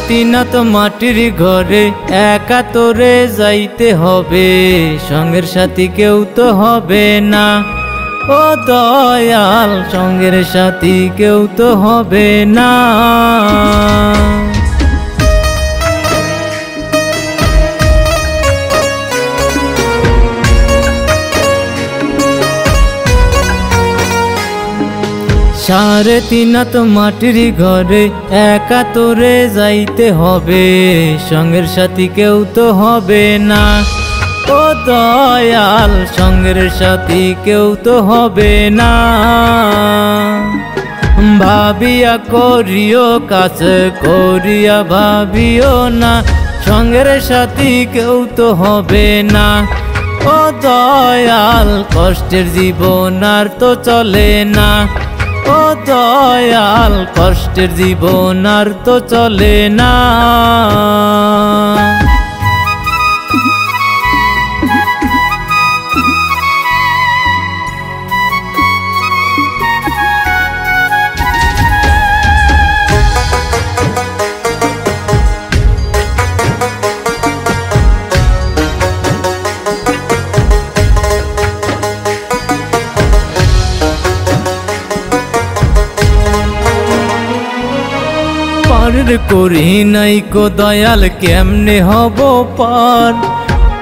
তিনাত মাটির ঘরে একা তোরে যাইতে হবে, সঙ্গের সাথী কেউ তো হবে না। ও দয়াল সঙ্গের সাথী কেউ তো হবে না। 3.5 হাত মাটির ঘরে একা তোরে যাইতে হবে, সঙ্গের সাথী কেউ তো হবে না। ও দয়াল সঙ্গের সাথী কেউ তো হবে না। ভাবিয়া করিও কাছে করিয়া ভাবিও না, সঙ্গের সাথী কেউ তো হবে না। ও দয়াল কষ্টের জীবন আর তো চলে না। ও দয়াল কষ্টের জীবন আর তো চলে না। পারের করি নাই কো দয়াল কেমনে হব পার,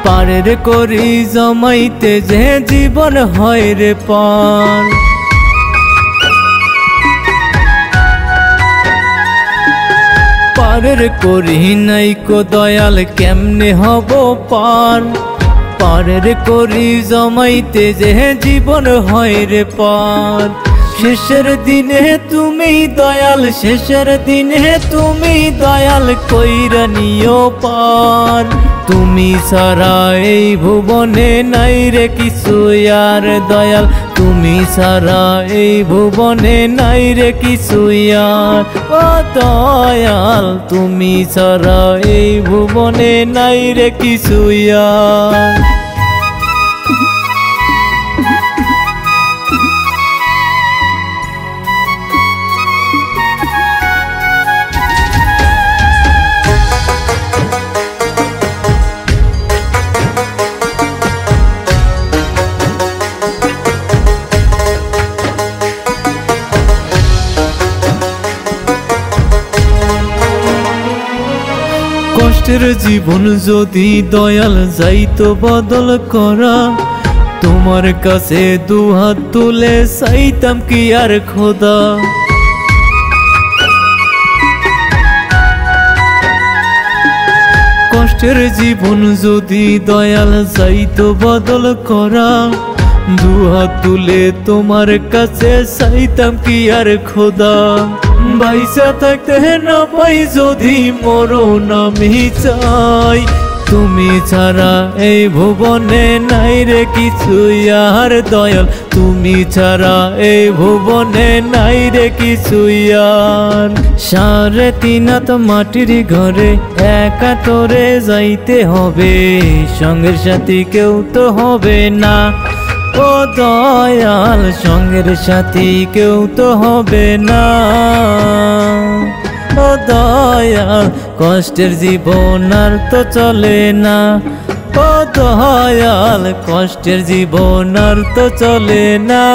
পারের করি জমাইতে যে জীবন হয় রে পার। পারের করি নাই কো দয়াল কেমনে হব পার, পারের করি জমাইতে যে জীবন হয় রে পার। শেষের দিনে তুমি দয়াল, শেষের দিনে তুমি দয়াল কইরা নিও পার। তুমি ছাড়া এই ভুবনে নাই রে কিছু আর দয়াল, তুমি ছাড়া এই ভুবনে নাই রে কিছু আর। ও দয়াল তুমি ছাড়া এই ভুবনে নাই রে কিছু আর। কষ্টের জীবন যদি দয়াল যাইতো বদল করা, তোমার কাছে দুহাত তুলে চাইতাম কি আর খোদা। কষ্টের জীবন যদি দয়াল যাইতো বদল করা, দুহাত তুলে তোমার কাছে চাইতাম কি আর খোদা। বাইসা থাকতে না পাই যদি মরণ আমি চাই, তুমি ছাড়া এই ভুবনে নাই রে কিছু আর দয়াল, তুমি ছাড়া এই ভুবনে নাই রে কিছু আর। 3.5 হাত মাটির ঘরে একা তোরে যাইতে হবে, সঙ্গের সাথী কেউ তো হবে না। ও দয়াল সঙ্গের সাথী কেউ তো হবে না। ও দয়াল কষ্টের জীবন আর তো চলে না। ও দয়াল কষ্টের জীবন আর তো চলে না।